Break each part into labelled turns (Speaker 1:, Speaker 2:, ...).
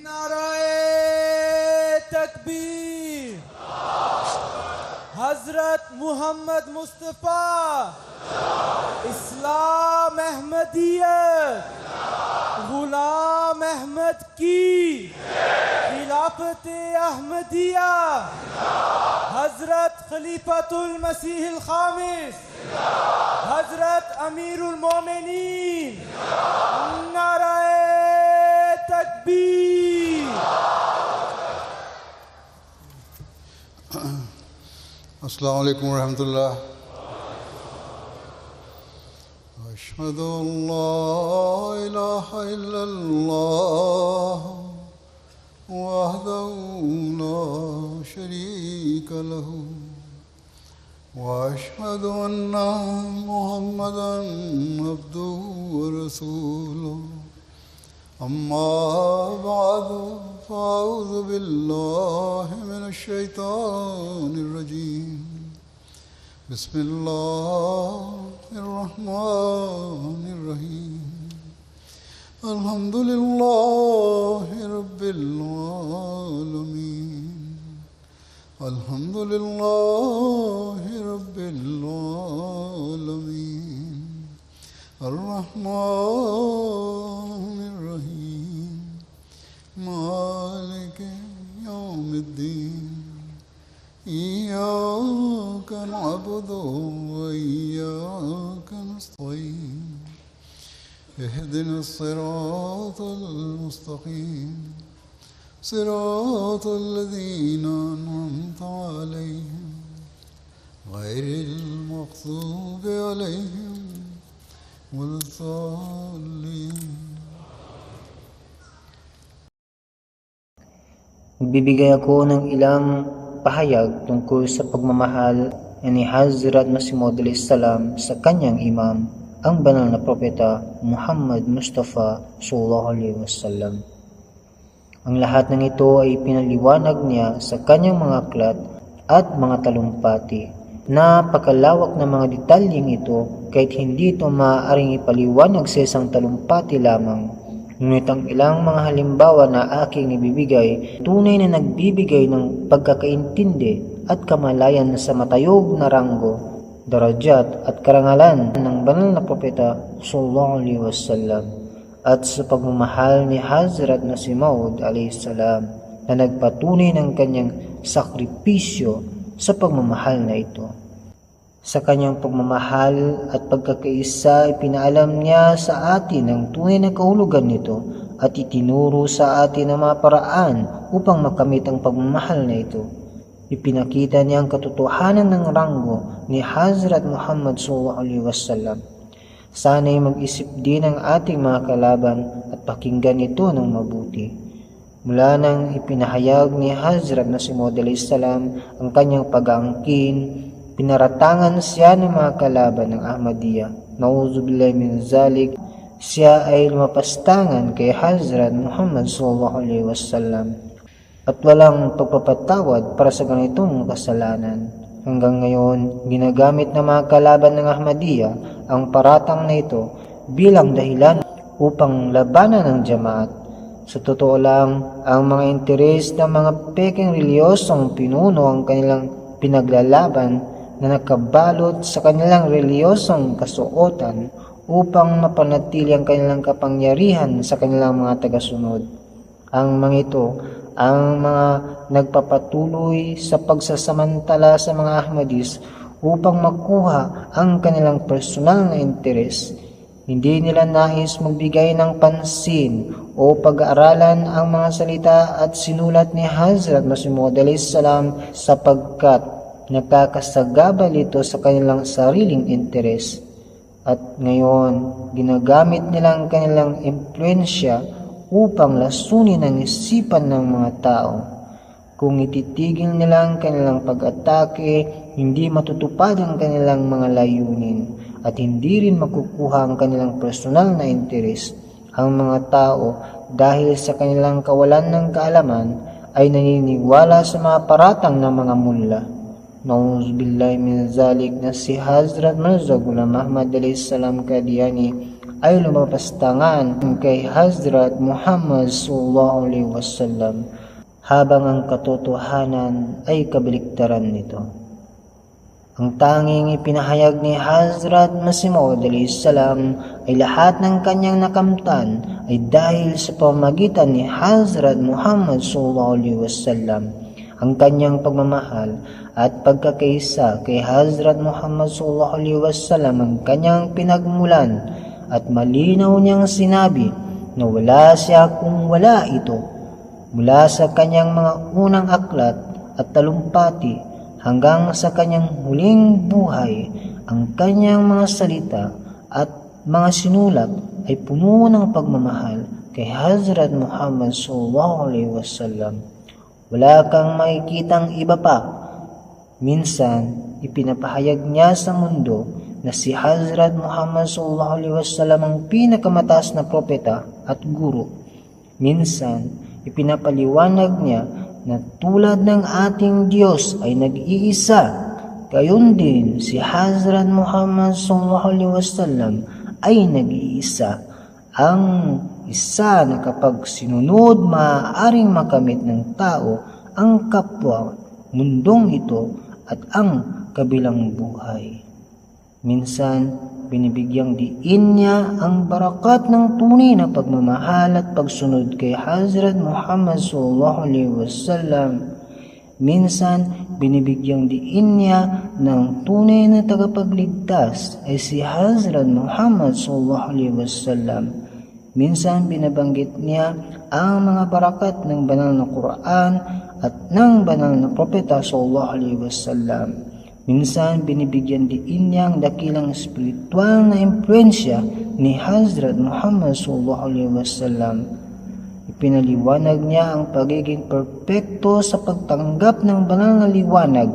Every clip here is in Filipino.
Speaker 1: नाराए तकबीर। हजरत मोहम्मद मुस्तफ़ा इस्लाम अहमदियत गुलाम अहमद की खिलाफत अहमदिया हजरत खलीफतुल मसीहिल खामिस हजरत अमीरुल मोमिनीन नाराए तकबीर।
Speaker 2: अस्सलामु अलैकुम रहमतुल्लाह। अशहदु अल्ला इलाहा इल्लल्लाह वहदहु ला शरीका लहु व अशहदु अन्ना मुहम्मदन अब्दुहु व रसूलुहु। अम्मा बअदु फ़अऊज़ु बिल्लाहि मिनश शैतानिर रजीम। बिस्मिल्लाहिर रहमानिर रहीम। अल्हम्दुलिल्लाहि रब्बिल आलमीन। अल्हम्दुलिल्लाहि रब्बिल आलमीन। अर्रहमानिर रहीम। मालिक यौमिद्दीन। इय्याका नअबुदु व इय्याका नस्तईन। इहदिनस सिरातल मुस्तक़ीम सिरातल लज़ीना अनअमता अलैहिम गैरिल मग़ज़ूबि अलैहिम वलद्दाल्लीन।
Speaker 3: Magbibigay ako ng ilang pahayag tungkol sa pagmamahal ni Hazrat Masih Maud salam sa kanyang imam, ang banal na propeta Muhammad Mustafa sallallahu alaihi wasallam. Ang lahat ng ito ay pinaliwanag niya sa kanyang mga aklat at mga talumpati. Napakalawak ng mga detalyeng ito kahit hindi ito maaaring ipaliwanag sa isang talumpati lamang. Ngunit ang ilang mga halimbawa na aking ibibigay, tunay na nagbibigay ng pagkakaintindi at kamalayan sa matayog na ranggo, darajat at karangalan ng banal na propeta sallallahu alaihi wasallam at sa pagmamahal ni Hazrat Masih Maud alayhi salam na nagpatunay ng kanyang sakripisyo sa pagmamahal na ito. Sa kanyang pagmamahal at pagkakaisa, ipinaalam niya sa atin ang tunay na kahulugan nito at itinuro sa atin ang mga paraan upang makamit ang pagmamahal na ito. Ipinakita niya ang katotohanan ng ranggo ni Hazrat Muhammad sallallahu alaihi wasallam. Sana'y mag-isip din ang ating mga kalaban at pakinggan ito ng mabuti. Mula nang ipinahayag ni Hazrat Masih Maud salam ang kanyang pag-aangkin, pinaratangan siya ng mga kalaban ng Ahmadiyya. Nauzubillahi min zalik, siya ay lumapastangan kay Hazrat Muhammad sallallahu alaihi wasallam at walang pagpapatawad para sa ganitong kasalanan. Hanggang ngayon, ginagamit ng mga kalaban ng Ahmadiyya ang paratang na ito bilang dahilan upang labanan ng Jamaat. Sa totoo lang, ang mga interes ng mga pekeng reliyosong pinuno ang kanilang pinaglalaban na nakabalot sa kanilang reliyosong kasuotan upang mapanatili ang kanilang kapangyarihan sa kanilang mga tagasunod. Ang mga ito ang mga nagpapatuloy sa pagsasamantala sa mga Ahmadis upang makuha ang kanilang personal na interes. Hindi nila nais magbigay ng pansin o pag-aaralan ang mga salita at sinulat ni Hazrat Masih Maud salam sapagkat nakakasagabal ito sa kanilang sariling interes. At ngayon, ginagamit nila ang kanilang impluensya upang lasunin ang isipan ng mga tao. Kung ititigil nila ang kanilang pag-atake, hindi matutupad ang kanilang mga layunin at hindi rin makukuha ang kanilang personal na interes. Ang mga tao, dahil sa kanilang kawalan ng kaalaman, ay naniniwala sa mga paratang ng mga mullah. Nauzubillahi min zalik na si Hazrat Mirza Ghulam Ahmad alayhi salam Qadiani ay lumapastangan kay Hazrat Muhammad sallallahu alaihi wasallam, habang ang katotohanan ay kabaliktaran nito. Ang tanging ipinahayag ni Hazrat Masih Maud alaihi salam ay lahat ng kanyang nakamtan ay dahil sa pamamagitan ni Hazrat Muhammad sallallahu alaihi wasallam. Ang kanyang pagmamahal at pagkakaisa kay Hazrat Muhammad sallallahu alaihi wasallam ang kanyang pinagmulan, at malinaw niyang sinabi na wala siya kung wala ito. Mula sa kanyang mga unang aklat at talumpati hanggang sa kanyang huling buhay, ang kanyang mga salita at mga sinulat ay puno ng pagmamahal kay Hazrat Muhammad sallallahu alaihi wasallam. Wala kang makikitang iba pa. Minsan, ipinapahayag niya sa mundo na si Hazrat Muhammad sallallahu alaihi wasallam ang pinakamataas na propeta at guro. Minsan, ipinapaliwanag niya na tulad ng ating Diyos ay nag-iisa, gayon din si Hazrat Muhammad sallallahu alaihi wasallam ay nag-iisa. Ang isa na kapag sinunod maaaring makamit ng tao ang kapwa, mundong ito at ang kabilang buhay. Minsan, binibigyang diin niya ang barakat ng tunay na pagmamahal at pagsunod kay Hazrat Muhammad sallallahu alaihi wasallam. Minsan, binibigyang diin niya ng tunay na tagapagligtas ay si Hazrat Muhammad sallallahu alaihi wasallam. Minsan, binabanggit niya ang mga barakat ng banal na Quran at ng banal na propeta sallallahu alaihi wasallam. Minsan, binibigyan din niya ang dakilang espiritual na impluensya ni Hazrat Muhammad sallallahu alaihi wasallam. Ipinaliwanag niya ang pagiging perpekto sa pagtanggap ng banal na liwanag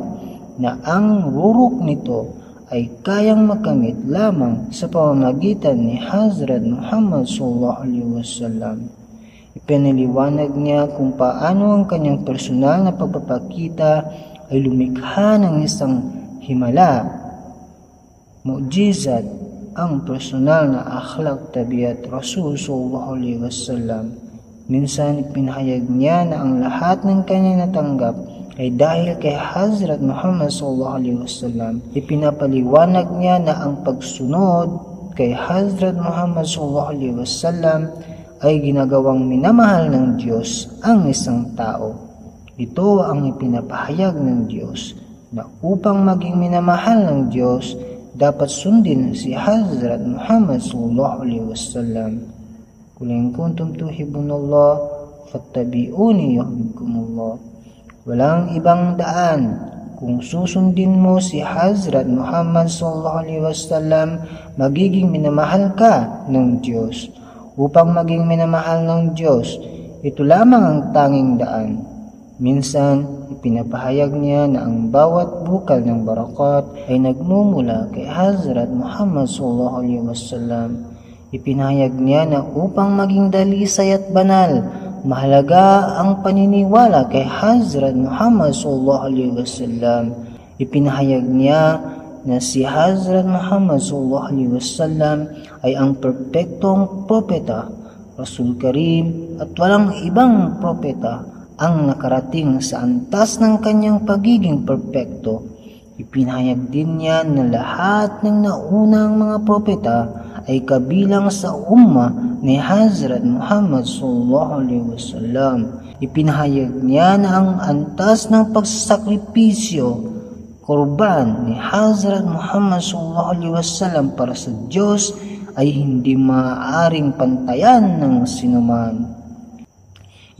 Speaker 3: na ang rurok nito ay kayang makamit lamang sa pamamagitan ni Hazrat Muhammad sallallahu alaihi wasallam. Ipinaliwanag niya kung paano ang kanyang personal na pagpapakita ay lumikha ng isang himala, mu'jizat, ang personal na akhlak tabiat Rasul sallallahu alaihi wasallam. Minsan ipinahayag niya na ang lahat ng kanyang natanggap ay dahil kay Hazrat Muhammad sallallahu alaihi wasallam. Ipinapaliwanag niya na ang pagsunod kay Hazrat Muhammad sallallahu alaihi wasallam ay ginagawang minamahal ng Diyos ang isang tao. Ito ang ipinapahayag ng Diyos na upang maging minamahal ng Diyos, dapat sundin si Hazrat Muhammad sallallahu alaihi wasallam. Qul in kuntum tuhibbunallah fattabi'uni yuhibbukumullah. Walang ibang daan kung susundin mo si Hazrat Muhammad sallallahu alaihi wasallam, magiging minamahal ka ng Diyos. Upang maging minamahal ng Diyos, ito lamang ang tanging daan. Minsan, ipinapahayag niya na ang bawat bukal ng barakat ay nagmumula kay Hazrat Muhammad sallallahu alaihi wasallam. Ipinahayag niya na upang maging dalisay at banal, mahalaga ang paniniwala kay Hazrat Muhammad sallallahu alaihi wasallam. Ipinahayag niya na si Hazrat Muhammad sallallahu alaihi wasallam ay ang perpektong propeta, Rasul Karim, at walang ibang propeta ang nakarating sa antas ng kanyang pagiging perpekto. Ipinahayag din niya na lahat ng naunang mga propeta ay kabilang sa umma ni Hazrat Muhammad sallallahu alaihi wasallam. Ipinahayag niya na ang antas ng pagsakripisyo, korban ni Hazrat Muhammad sallallahu alaihi wasallam para sa Diyos ay hindi maaaring pantayan ng sinuman.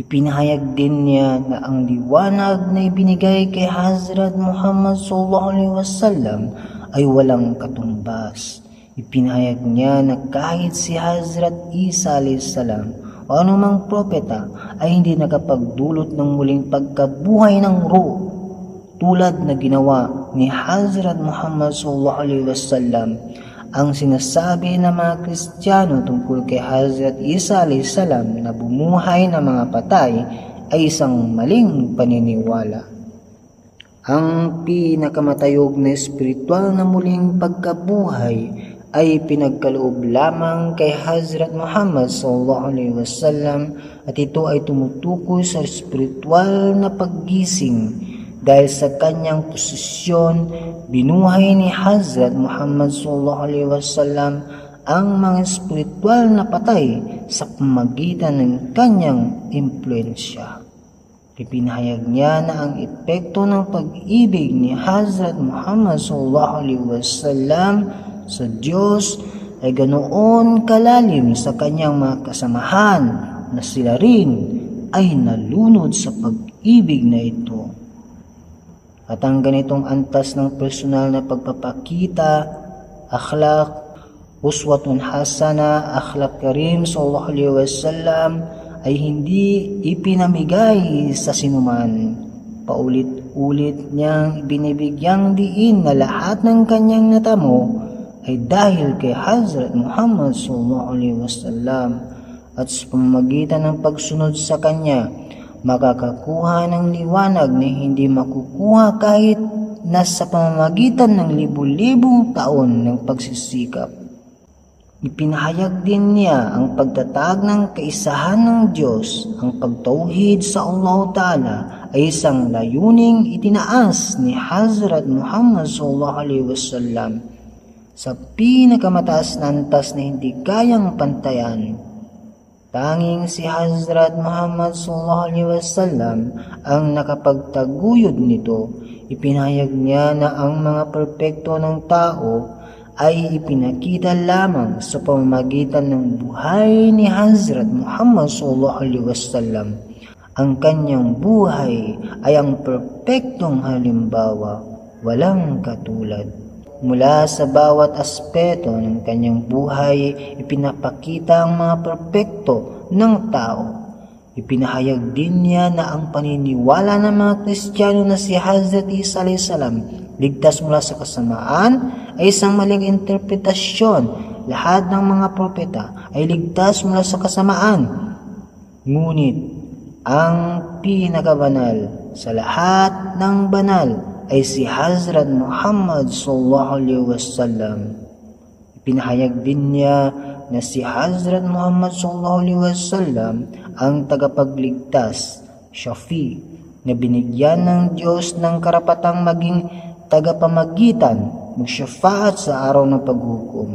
Speaker 3: Ipinahayag din niya na ang liwanag na ibinigay kay Hazrat Muhammad sallallahu alaihi wasallam ay walang katumbas. Ipinahayag niya na kahit si Hazrat Isa alayhi salam o anumang propeta ay hindi nakapagdulot ng muling pagkabuhay ng ruh tulad na ginawa ni Hazrat Muhammad sallallahu alaihi wasallam. Ang sinasabi ng mga Kristiyano tungkol kay Hazrat Isa alayhi salam na bumuhay ng mga patay ay isang maling paniniwala. Ang pinakamatayog na espiritual na muling pagkabuhay ay pinagkaloob lamang kay Hazrat Muhammad sallallahu alaihi wasallam at ito ay tumutukoy sa espiritual na paggising. Dahil sa kanyang posisyon, binuhay ni Hazrat Muhammad sallallahu alaihi wasallam ang mga espiritual na patay sa pamamagitan ng kanyang impluensya. Ipinahayag niya na ang epekto ng pag-ibig ni Hazrat Muhammad sallallahu alaihi wasallam sa Diyos ay ganoon kalalim sa kanyang mga kasamahan na sila rin ay nalunod sa pag-ibig na ito. At ang ganitong antas ng personal na pagpapakita, akhlaq, uswatun hasana, akhlaq karim sallallahu alaihi wasallam ay hindi ipinamigay sa sinuman. Paulit-ulit niyang binibigyang diin na lahat ng kanyang natamo ay dahil kay Hazrat Muhammad sallallahu alaihi wasallam at sa pamamagitan ng pagsunod sa kanya, makakakuha ng liwanag na hindi makukuha kahit na sa pamamagitan ng libu-libong taon ng pagsisikap. Ipinahayag din niya ang pagtatag ng kaisahan ng Diyos. Ang pagtauhid sa Allah Ta'ala ay isang layuning itinaas ni Hazrat Muhammad sallallahu alaihi wasallam sa pinakamataas na antas na hindi kayang pantayan. Tanging si Hazrat Muhammad sallallahu alaihi wasallam ang nakapagtaguyod nito. Ipinahayag niya na ang mga perpekto ng tao ay ipinakita lamang sa pamamagitan ng buhay ni Hazrat Muhammad sallallahu alaihi wasallam. Ang kanyang buhay ay ang perpektong halimbawa, walang katulad. Mula sa bawat aspeto ng kanyang buhay, ipinapakita ang mga perpekto ng tao. Ipinahayag din niya na ang paniniwala ng mga Kristiyano na si Hazrat Isa alayhis salam ligtas mula sa kasamaan ay isang maling interpretasyon. Lahat ng mga propeta ay ligtas mula sa kasamaan. Ngunit ang pinakabanal sa lahat ng banal ay si Hazrat Muhammad sallallahu alaihi wasallam. Ipinahayag din niya na si Hazrat Muhammad sallallahu alaihi wasallam ang tagapagligtas, Shafi, na binigyan ng Diyos ng karapatang maging tagapamagitan, magsyafaat sa araw ng paghukom.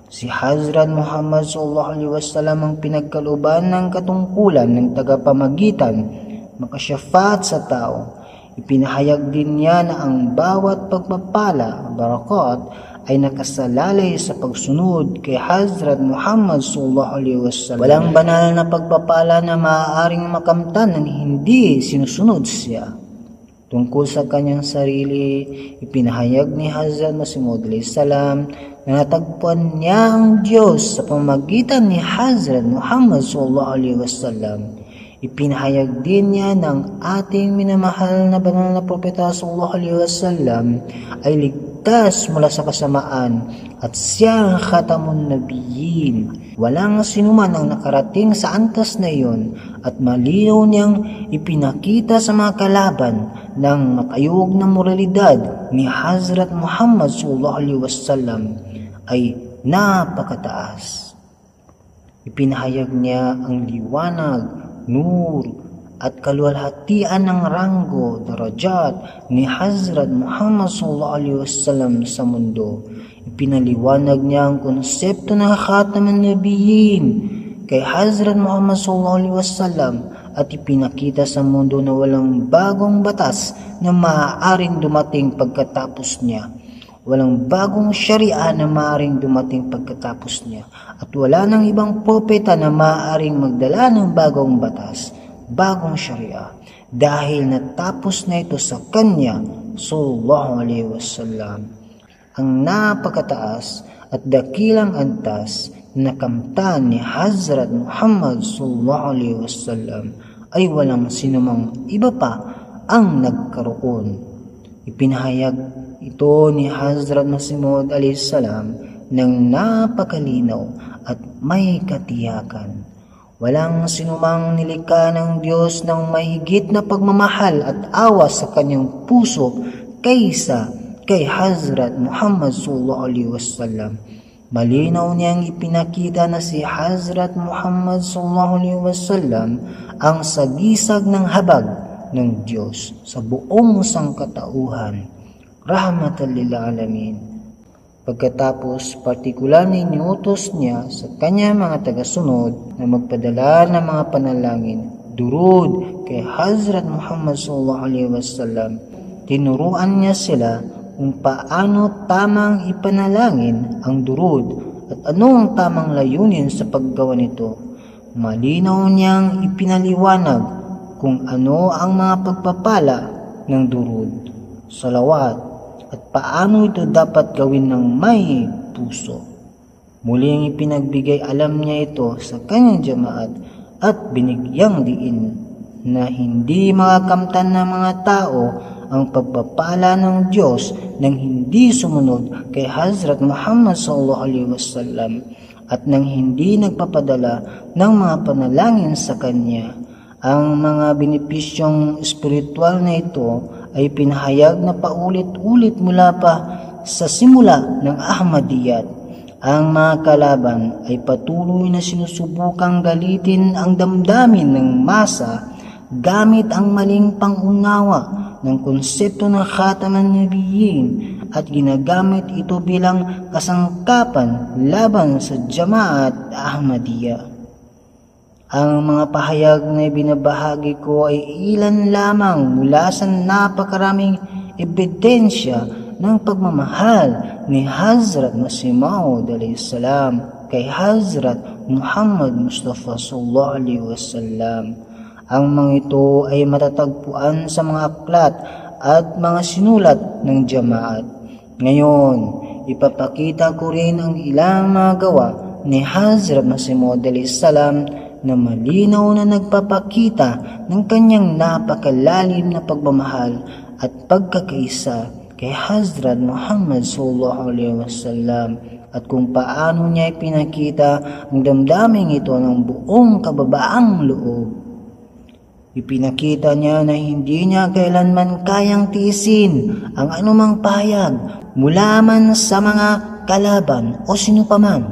Speaker 3: Si Hazrat Muhammad sallallahu alaihi wasallam ang pinagkalooban ng katungkulan ng tagapamagitan, makasyafaat sa tao. Ipinahayag din niya na ang bawat pagpapala, barakat, ay nakasalalay sa pagsunod kay Hazrat Muhammad sallallahu alaihi wasallam. Walang banal na pagpapala na maaaring makamtan ng hindi sinusunod siya. Tungkol sa kanyang sarili, ipinahayag ni Hazrat Masih Maud alayhis salam na natagpuan niya ang Diyos sa pamamagitan ni Hazrat Muhammad sallallahu alaihi wasallam. Ipinahayag din niya ng ating minamahal na banal na propeta sallallahu alaihi wasallam ay ligtas mula sa kasamaan at siya ang khatamun nabiyyin. Walang sinuman ang nakarating sa antas na iyon at malinaw niyang ipinakita sa mga kalaban ng makayog na moralidad ni Hazrat Muhammad sallallahu alaihi wasallam ay napakataas. Ipinahayag niya ang liwanag, nur at kaluwalhatian ng ranggo, darajat ni Hazrat Muhammad sallallahu alaihi wasallam sa mundo. Ipinaliwanag niya ang konsepto ng khataman nabiyyin kay Hazrat Muhammad sallallahu alaihi wasallam at ipinakita sa mundo na walang bagong batas na maaaring dumating pagkatapos niya. Walang bagong syariah na maaaring dumating pagkatapos niya. At wala nang ibang propeta na maaaring magdala ng bagong batas, bagong syariah. Dahil natapos na ito sa kanya, sallallahu alaihi wasallam. Ang napakataas at dakilang antas na kamtan ni Hazrat Muhammad sallallahu alaihi wasallam ay walang sinumang iba pa ang nagkaroon. Ipinahayag ito ni Hazrat Masih Maud alayhis salam ng napakalinaw at may katiyakan. Walang sinumang nilikha ng Diyos ng may higit na pagmamahal at awa sa kanyang puso kaysa kay Hazrat Muhammad sallallahu alaihi wasallam. Malinaw niyang ipinakita na si Hazrat Muhammad sallallahu alaihi wasallam ang sagisag ng habag ng Diyos sa buong sangkatauhan, rahmatan lil alamin. Pagkatapos, partikular na iniutos niya sa kanyang mga tagasunod na magpadala ng mga panalangin, durud kay Hazrat Muhammad sallallahu alaihi wasallam. Tinuruan niya sila kung paano tamang ipanalangin ang durud at anong tamang layunin sa paggawa nito. Malinaw niyang ipinaliwanag kung ano ang mga pagpapala ng durud, salawat, at paano ito dapat gawin ng may puso. Muling ipinagbigay alam niya ito sa kanyang jamaat at binigyang diin na hindi makakamtan ng mga tao ang pagpapala ng Diyos nang hindi sumunod kay Hazrat Muhammad sallallahu alaihi wasallam at nang hindi nagpapadala ng mga panalangin sa kanya. Ang mga benepisyong espiritual na ito ay pinahayag na paulit-ulit mula pa sa simula ng Ahmadiyyat. Ang mga kalaban ay patuloy na sinusubukang galitin ang damdamin ng masa gamit ang maling pangunawa ng konsepto ng Khataman Nabiyyin at ginagamit ito bilang kasangkapan laban sa Jamaat Ahmadiyya. Ang mga pahayag na binabahagi ko ay ilan lamang mula sa napakaraming ebidensya ng pagmamahal ni Hazrat Masih Maud alayhi salam kay Hazrat Muhammad Mustafa sallallahu alaihi wasallam. Ang mga ito ay matatagpuan sa mga aklat at mga sinulat ng Jamaat. Ngayon, ipapakita ko rin ang ilang mga gawa ni Hazrat Masih Maud alayhi salam na malinaw na nagpapakita ng kanyang napakalalim na pagmamahal at pagkakaisa kay Hazrat Muhammad sallallahu alaihi wasallam at kung paano niya ipinakita ang damdaming ito ng buong kababaang loob. Ipinakita niya na hindi niya kailanman kayang tiisin ang anumang pahayag mula man sa mga kalaban o sino paman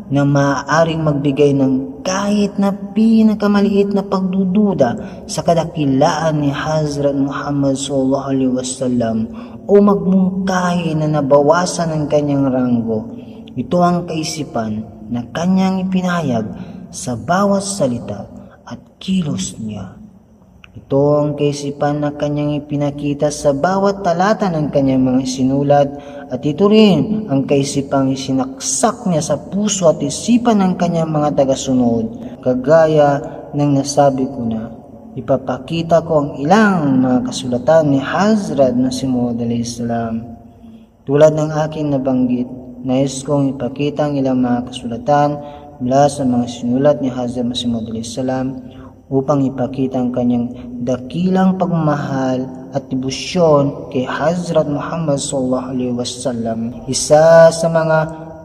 Speaker 3: na maaaring magbigay ng kahit na pinakamaliit na pagdududa sa kadakilaan ni Hazrat Muhammad sallallahu alaihi wasallam o magmungkahi na nabawasan ng kanyang ranggo. Ito ang kaisipan na kanyang ipinahayag sa bawat salita at kilos niya. Ito ang kaisipan na kanyang ipinakita sa bawat talata ng kanyang mga sinulat at ito rin ang kaisipang isinaksak niya sa puso at isipan ng kanyang mga tagasunod. Kagaya ng nasabi ko na, ipapakita ko ang ilang mga kasulatan ni Hazrat Masih Maud alayhi salam. Tulad ng aking nabanggit, nais kong ipakita ang ilang mga kasulatan mula sa mga sinulat ni Hazrat Masih Maud alayhi salam upang ipakita ang kanyang dakilang pagmamahal at debosyon kay Hazrat Muhammad sallallahu alaihi wasallam. Isa sa mga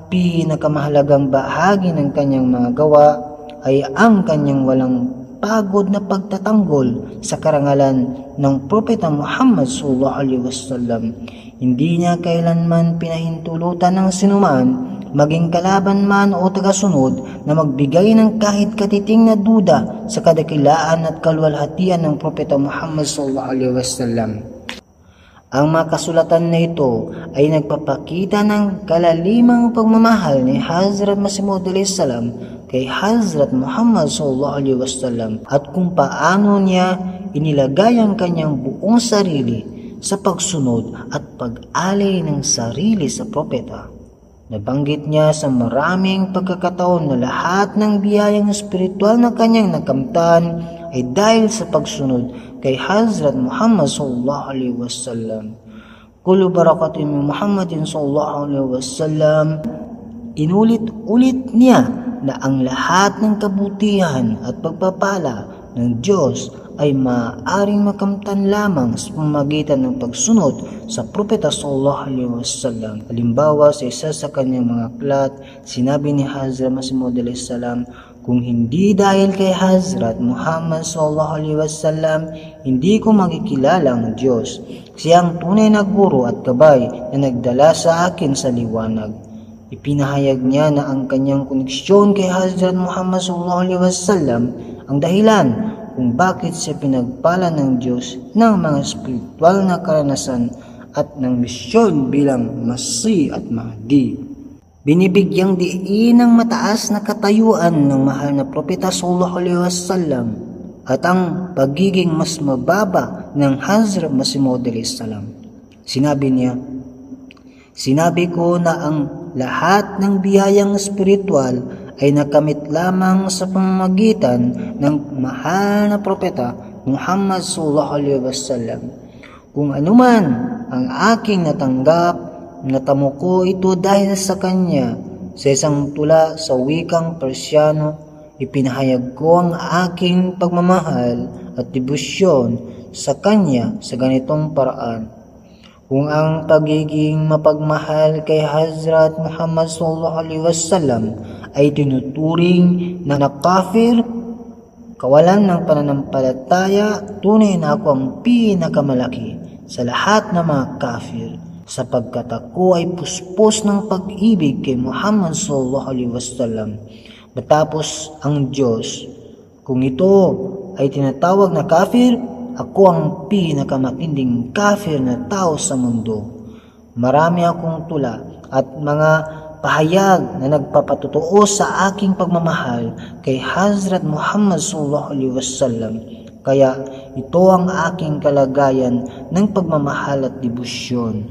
Speaker 3: pinakamahalagang bahagi ng kanyang mga gawa ay ang kanyang walang pagod na pagtatanggol sa karangalan ng Propeta Muhammad sallallahu alaihi wasallam. Hindi niya kailanman pinahintulutan ng sinuman, maging kalaban man o tagasunod, na magbigay ng kahit katiting na duda sa kadakilaan at kaluwalhatian ng Propeta Muhammad sallallahu alaihi wasallam. Ang mga kasulatan na ito ay nagpapakita ng kalalimang pagmamahal ni Hazrat Masih Maud alayhi salam kay Hazrat Muhammad sallallahu alaihi wasallam at kung paano niya inilagay ang kanyang buong sarili sa pagsunod at pag-alay ng sarili sa propeta. Nabanggit niya sa maraming pagkakataon na lahat ng biyayang espiritual na kanyang nakamtan ay dahil sa pagsunod kay Hazrat Muhammad sallallahu alaihi wasallam. Kullu barakatin min Muhammadin sallallahu alaihi wasallam. Inulit-ulit niya na ang lahat ng kabutihan at pagpapala ng Diyos ay maaaring makamtan lamang sa pamamagitan ng pagsunod sa Propeta sallallahu alaihi wasallam. Halimbawa, sa isa sa kanyang mga aklat, sinabi ni Hazrat Masih Maud alayhi salam, kung hindi dahil kay Hazrat Muhammad sallallahu alaihi wasallam, hindi ko makikilala ang Diyos. Siya ang tunay na guro at gabay na nagdala sa akin sa liwanag. Ipinahayag niya na ang kanyang koneksyon kay Hazrat Muhammad sallallahu alaihi wasallam ang dahilan kung bakit siya pinagpala ng Diyos ng mga spiritual na karanasan at ng misyon bilang Masih at Mahdi. Binibigyang diin ng mataas na katayuan ng mahal na propeta sallallahu alaihi wasallam at ang pagiging mas mababa ng Hazrat Masih Maud alaihi salam. Sinabi niya, "Sinabi ko na ang lahat ng biyayang spiritual ay nakamit lamang sa pamamagitan ng mahal na propeta Muhammad sallallahu alaihi wasallam. Kung anuman ang aking natanggap, natamo ko ito dahil sa kanya." Sa isang tula sa wikang Persyano, ipinahayag ko ang aking pagmamahal at debosyon sa kanya sa ganitong paraan. Kung ang pagiging mapagmahal kay Hazrat Muhammad sallallahu alaihi wasallam ay tinuturing na nakafir, kawalan ng pananampalataya, tunay na ako ang pinakamalaki sa lahat ng mga kafir, sapagkat ako ay puspos ng pag-ibig kay Muhammad sallallahu alaihi wasallam. Matapos ang Diyos, kung ito ay tinatawag na kafir, ako ang pinakamatinding kafir na tao sa mundo. Marami akong tula at mga pahayag na nagpapatotoo sa aking pagmamahal kay Hazrat Muhammad sallallahu alaihi wasallam. Kaya ito ang aking kalagayan ng pagmamahal at debosyon.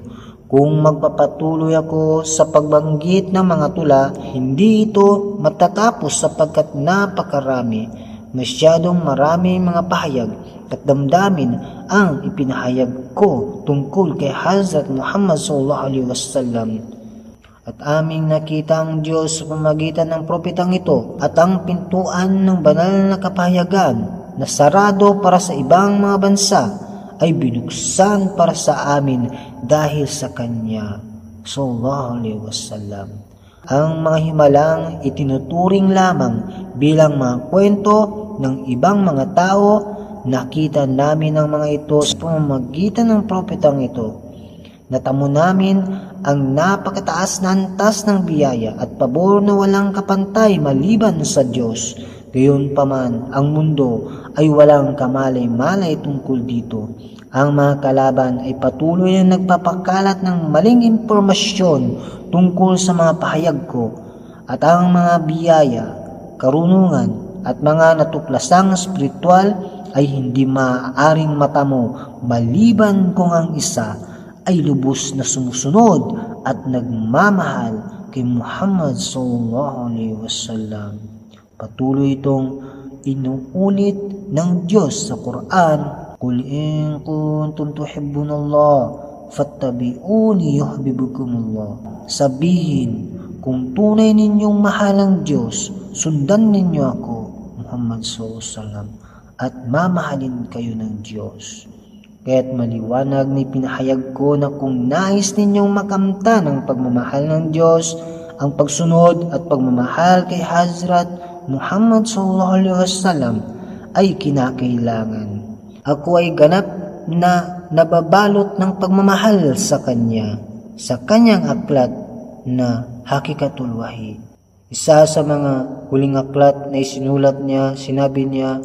Speaker 3: Kung magpapatuloy ako sa pagbanggit ng mga tula, hindi ito matatapos sapagkat napakarami. Masyadong marami mga pahayag at damdamin ang ipinahayag ko tungkol kay Hazrat Muhammad sallallahu alaihi wasallam. At aming nakita ang Diyos sa pamamagitan ng propetang ito at ang pintuan ng banal na kapahayagan na sarado para sa ibang mga bansa ay binuksan para sa amin dahil sa Kanya sallallahu alaihi wasallam. Ang mga himalang itinuturing lamang bilang mga kwento ng ibang mga tao. Nakita namin ang mga ito sa pamamagitan ng propetang ito. Natamo namin ang napakataas na antas ng biyaya at pabor na walang kapantay maliban sa Diyos. Gayunpaman, ang mundo ay walang kamalay-malay tungkol dito. Ang mga kalaban ay patuloy na nagpapakalat ng maling impormasyon tungkol sa mga pahayag ko, at ang mga biyaya, karunungan at mga natuklasang spiritual ay hindi maaaring matamo maliban kung ang isa ay lubos na sumusunod at nagmamahal kay Muhammad sallallahu alaihi wasallam. Patuloy itong inuulit ng Diyos sa Quran, "Qul in kuntum tuhibbunallah fattabi'uni yuhibbukumullah." Sabihin, kung tunay ninyong mahal ang Diyos, sundan ninyo ako, Muhammad sallallahu alaihi wasallam, at mamahalin kayo ng Diyos. Kaya't maliwanag na ipinahayag ko na kung nais ninyong makamta ng pagmamahal ng Diyos, ang pagsunod at pagmamahal kay Hazrat Muhammad sallallahu alaihi wasallam ay kinakailangan. Ako ay ganap na nababalot ng pagmamahal sa Kanya, sa Kanyang aklat na Hakikatul Wahid. Isa sa mga huling aklat na isinulat niya, sinabi niya,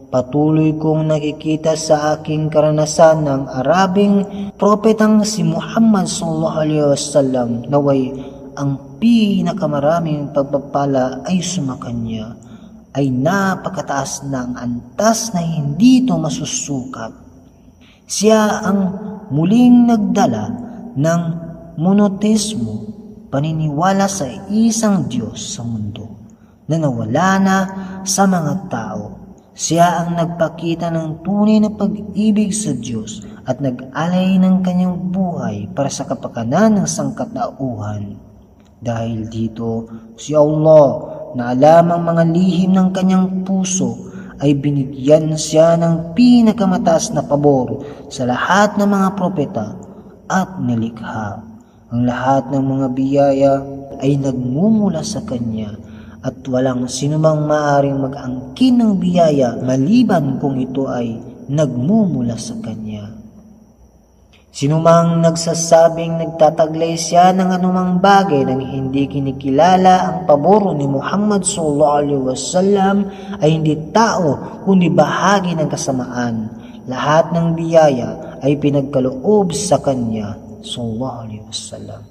Speaker 3: "Patuloy kong nakikita sa aking karanasan ng Arabing propetang si Muhammad sallallahu alaihi wasallam, naway ang pinakamaraming pagpapala ay sumakanya, ay napakataas ng antas na hindi ito masusukat. Siya ang muling nagdala ng monoteismo, paniniwala sa isang Diyos sa mundo na nawala na sa mga tao. Siya ang nagpakita ng tunay na pag-ibig sa Diyos at nag-alay ng kanyang buhay para sa kapakanan ng sangkatauhan. Dahil dito, si Allah na alam ang mga lihim ng kanyang puso ay binigyan siya ng pinakamataas na pabor sa lahat ng mga propeta at nilikha. Ang lahat ng mga biyaya ay nagmumula sa kanya at walang sinumang maaaring mag-angkin ng biyaya maliban kung ito ay nagmumula sa kanya. Sinumang nagsasabing nagtataglay siya ng anumang bagay nang hindi kinikilala ang pabor ni Muhammad sallallahu alaihi wasallam ay hindi tao kundi bahagi ng kasamaan. Lahat ng biyaya ay pinagkaloob sa kanya sallallahu alaihi wasallam.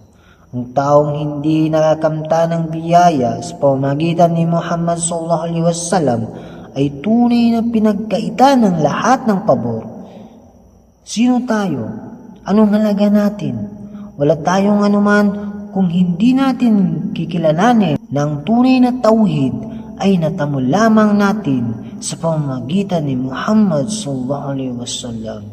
Speaker 3: Ang taong hindi nakakamta ng biyaya sa pamamagitan ni Muhammad sallallahu alaihi wasallam ay tunay na pinagkaitan ng lahat ng pabor. Sino tayo? Anong halaga natin? Wala tayong anuman kung hindi natin kikilalanin ng tunay na tauhid ay natamo lamang natin sa pamamagitan ni Muhammad sallallahu alaihi wasallam.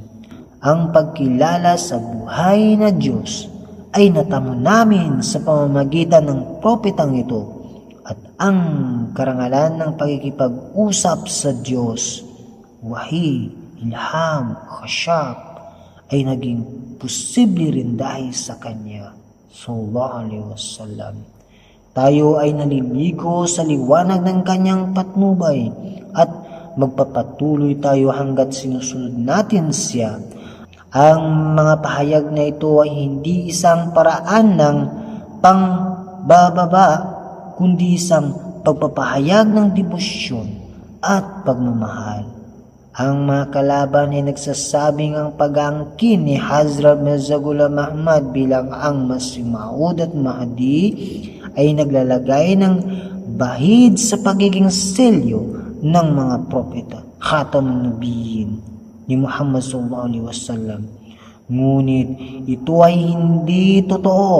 Speaker 3: Ang pagkilala sa buhay na Diyos ay natamo namin sa pamamagitan ng propetang ito at ang karangalan ng pagkikipag-usap sa Diyos, wahi, ilham, khasyaf, ay naging posible rin dahil sa Kanya sallallahu alaihi wasallam. Tayo ay naliligo sa liwanag ng Kanyang patnubay at magpapatuloy tayo hanggat sinusunod natin siya. Ang mga pahayag na ito ay hindi isang paraan ng pangbababa, kundi isang pagpapahayag ng debosyon at pagmamahal. Ang mga kalaban ay nagsasabing ang pag-aangkin ni Hazrat Mirza Ghulam Ahmad bilang ang Masih Maud at Mahdi ay naglalagay ng bahid sa pagiging selyo ng mga propeta, Khatamun Nabiyyin ni Muhammad sallallahu alaihi wasallam. Ngunit ito ay hindi totoo.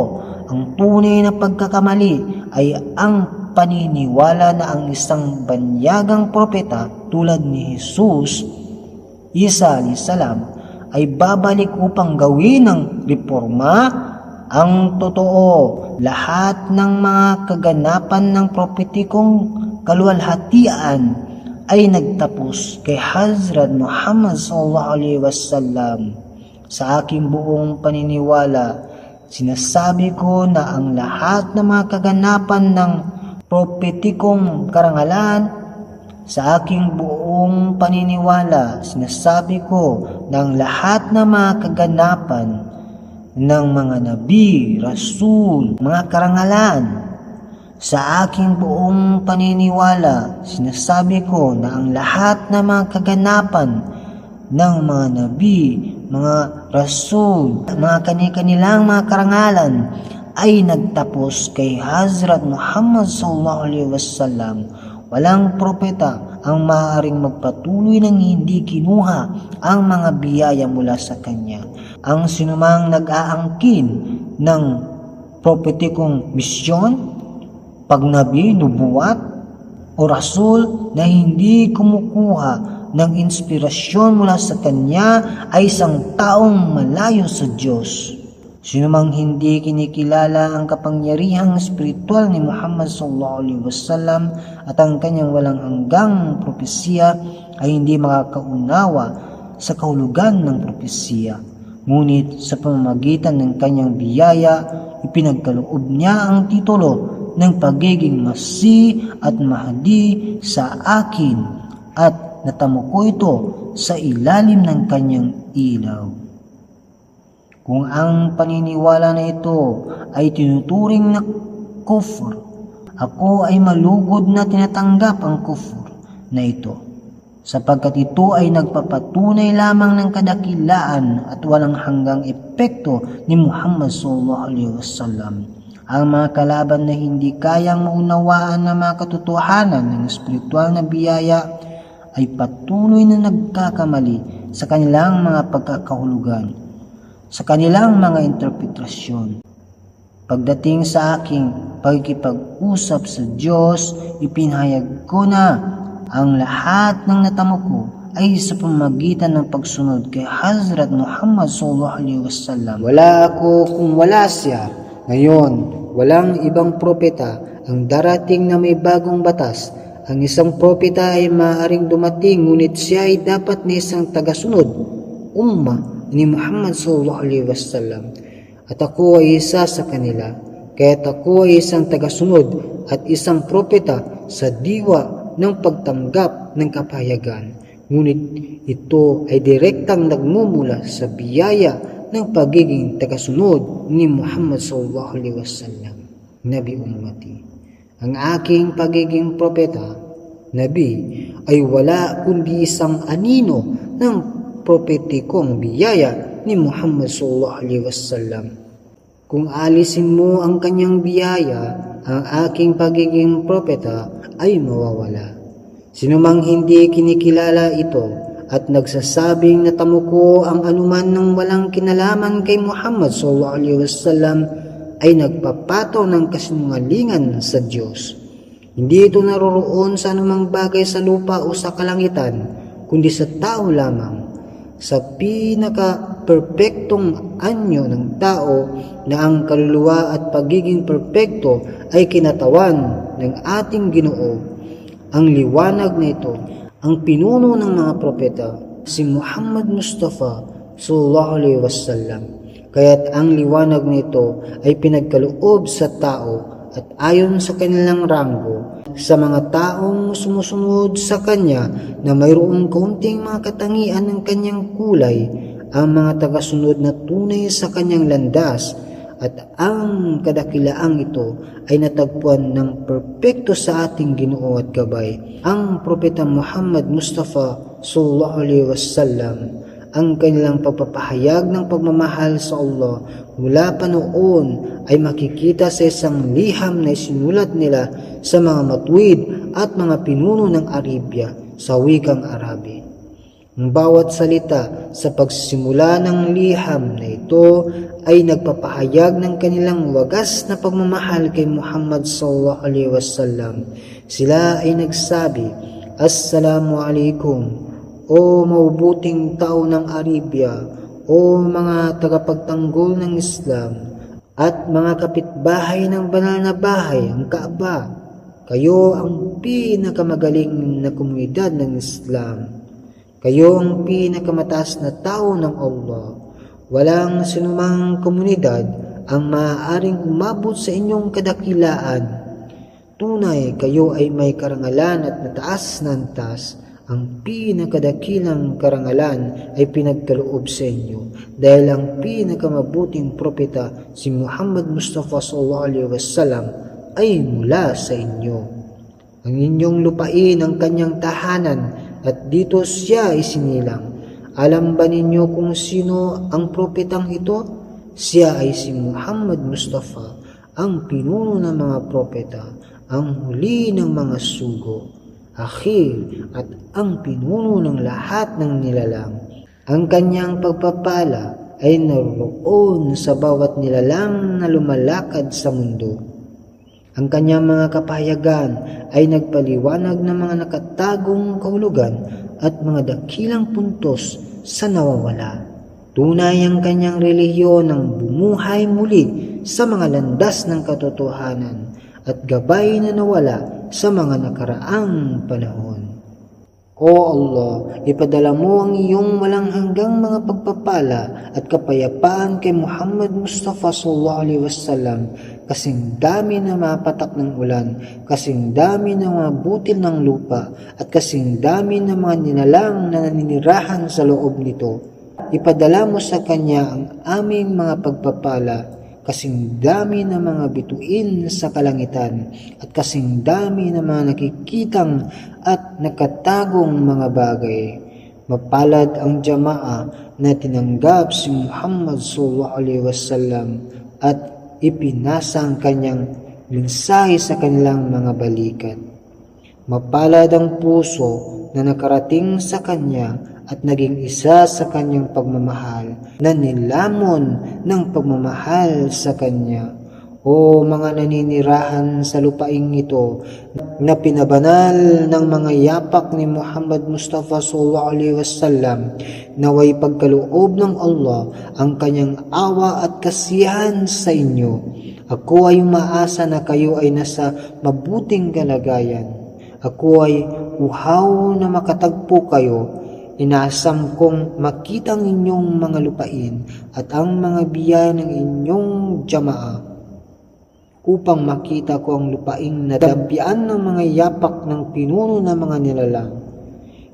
Speaker 3: Ang tunay na pagkakamali ay ang paniniwala na ang isang banyagang propeta tulad ni Jesus, Isa alayhis salam, ay babalik upang gawin ng reforma. Ang totoo, lahat ng mga kaganapan ng propetikong kaluwalhatian ay nagtapos kay Hazrat Muhammad sallallahu alaihi wasallam. Sa aking buong paniniwala, sinasabi ko na ang lahat ng mga kaganapan ng propetikong karangalan, sa aking buong paniniwala, sinasabi ko na ang lahat ng mga kaganapan ng mga nabi, rasul, mga karangalan, sa aking buong paniniwala, sinasabi ko na ang lahat ng mga kaganapan ng mga nabi, mga rasul, mga kani-kanilang mga karangalan ay nagtapos kay Hazrat Muhammad sallallahu alaihi wasallam. Walang propeta ang maaaring magpatuloy ng hindi kinuha ang mga biyaya mula sa kanya. Ang sinumang nag-aangkin ng propetikong misyon, pagnabi, nubuwat, o rasul na hindi kumukuha ng inspirasyon mula sa kanya ay isang taong malayo sa Diyos. Sinumang hindi kinikilala ang kapangyarihang espiritual ni Muhammad sallallahu alaihi wasallam at ang kanyang walang hanggang propesya ay hindi makakaunawa sa kahulugan ng propesya. Ngunit sa pamamagitan ng kanyang biyaya, ipinagkaloob niya ang titulo ng pagiging Masih at Mahdi sa akin at natamo ko ito sa ilalim ng kanyang ilaw. Kung ang paniniwala na ito ay tinuturing na kufr, ako ay malugod na tinatanggap ang kufr na ito, sapagkat ito ay nagpapatunay lamang ng kadakilaan at walang hanggang epekto ni Muhammad sallallahu alaihi wasallam. Ang mga kalaban na hindi kayang maunawaan ng mga katotohanan ng espiritual na biyaya ay patuloy na nagkakamali sa kanilang mga pagkakahulugan, sa kanilang mga interpretasyon. Pagdating sa aking pagkikipag-usap sa Diyos, ipinahayag ko na ang lahat ng natamo ko ay sa pamamagitan ng pagsunod kay Hazrat Muhammad sallallahu alaihi wasallam. Wala ako kung wala siya. Ngayon, walang ibang propeta ang darating na may bagong batas. Ang isang propeta ay maaaring dumating, ngunit siya ay dapat na isang tagasunod, umma ni Muhammad sallallahu alaihi wasallam, at ako ay isa sa kanila. Kaya't ako ay isang tagasunod at isang propeta sa diwa ng pagtanggap ng kapahayagan. Ngunit ito ay direktang nagmumula sa biyaya ng pagiging tagasunod ni Muhammad sallallahu alaihi wasallam, Nabi Ummati. Ang aking pagiging propeta, Nabi, ay wala kundi isang anino ng propetikong biyaya ni Muhammad sallallahu alaihi wasallam. Kung alisin mo ang kanyang biyaya, ang aking pagiging propeta ay mawawala. Sinumang hindi kinikilala ito at nagsasabing natamo ko ang anuman ng walang kinalaman kay Muhammad sallallahu alaihi wasallam ay nagpapataw ng kasinungalingan sa Diyos. Hindi ito naroroon sa anumang bagay sa lupa o sa kalangitan, kundi sa tao lamang. Sa pinaka-perpektong anyo ng tao na ang kaluluwa at pagiging perpekto ay kinatawan ng ating Ginoo. Ang liwanag na ito, ang pinuno ng mga propeta, si Muhammad Mustafa sallallahu alaihi wasallam. Kaya't ang liwanag na ito ay pinagkaloob sa tao at ayon sa kanilang ranggo sa mga taong sumusunod sa kanya na mayroong kaunting mga katangian ng kanyang kulay, ang mga tagasunod na tunay sa kanyang landas, at ang kadakilaang ito ay natagpuan ng perpekto sa ating Ginoo at gabay, ang Propeta Muhammad Mustafa sallallahu alaihi wasallam. Ang kanilang pagpapahayag ng pagmamahal sa Allah mula pa noon ay makikita sa isang liham na isinulat nila sa mga matuwid at mga pinuno ng Arabia sa wikang Arabi. Ang bawat salita sa pagsisimula ng liham na ito ay nagpapahayag ng kanilang wagas na pagmamahal kay Muhammad sallallahu alaihi wasallam. Sila ay nagsabi, "Assalamu alaikum, o mabubuting tao ng Arabia, o mga tagapagtanggol ng Islam, at mga kapitbahay ng banal na bahay, ang Kaaba. Kayo ang pinakamagaling na komunidad ng Islam. Kayo ang pinakamataas na tao ng Allah. Walang sinumang komunidad ang maaaring umabot sa inyong kadakilaan. Tunay, kayo ay may karangalan at mataas na antas. Ang pinakadakilang karangalan ay pinagkaloob sa inyo dahil ang pinakamabuting propeta, si Muhammad Mustafa sallallahu alaihi wasallam, ay mula sa inyo. Ang inyong lupain ang kanyang tahanan at dito siya isinilang. Alam ba ninyo kung sino ang propetang ito? Siya ay si Muhammad Mustafa, ang pinuno ng mga propeta, ang huli ng mga sugo, akhir at ang pinuno ng lahat ng nilalang. Ang kanyang pagpapala ay naroon sa bawat nilalang na lumalakad sa mundo. Ang kanyang mga kapahayagan ay nagpaliwanag ng mga nakatagong kahulugan at mga dakilang puntos sa nawawala. Tunay ang kanyang relihiyon ang bumuhay muli sa mga landas ng katotohanan at gabay na nawala sa mga nakaraang panahon. O Allah, ipadala mo ang iyong walang hanggang mga pagpapala at kapayapaan kay Muhammad Mustafa sallallahu alaihi wasallam, kasing dami na mapatak ng ulan, kasing dami ng mga butil ng lupa, at kasing dami ng mga nilalang na naninirahan sa loob nito. Ipadala mo sa kanya ang aming mga pagpapala, kasing dami ng mga bituin sa kalangitan at kasing dami ng mga nakikitang at nakatagong mga bagay. Mapalad ang jamaa na tinanggap si Muhammad sallallahu alaihi wasallam at ipinasa ang kanyang mensahe sa kanilang mga balikat. Mapalad ang puso na nakarating sa kanya at naging isa sa kanyang pagmamahal na nilamon ng pagmamahal sa kanya. O mga naninirahan sa lupaing ito na pinabanal ng mga yapak ni Muhammad Mustafa sallallahu alaihi wasallam, naway pagkaloob ng Allah ang kanyang awa at kasiyahan sa inyo. Ako ay umaasa na kayo ay nasa mabuting kalagayan. Ako ay uhaw na makatagpo kayo. Inaasam kong makita ang inyong mga lupain at ang mga biyaya ng inyong jamaa upang makita ko ang lupaing nadampian ng mga yapak ng pinuno ng mga nilalang.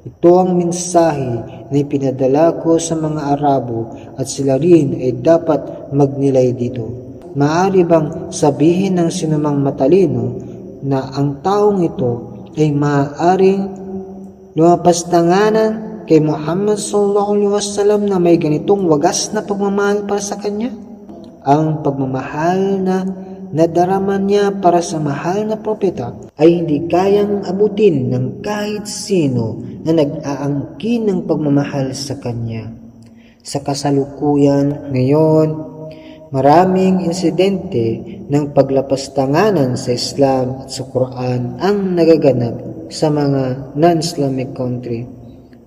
Speaker 3: Ito ang mensahe na ipinadala ko sa mga Arabo at sila rin ay dapat magnilay dito. Maaari bang sabihin ng sinumang matalino na ang taong ito ay maaaring lumapastanganan kay Muhammad sallallahu alaihi wasallam na may ganitong wagas na pagmamahal para sa kanya? Ang pagmamahal na nadarama niya para sa mahal na propeta ay hindi kayang abutin ng kahit sino na nag-aangkin ng pagmamahal sa kanya. Sa kasalukuyan ngayon, maraming insidente ng paglapastanganan sa Islam at sa Quran ang nagaganap sa mga non-Islamic country.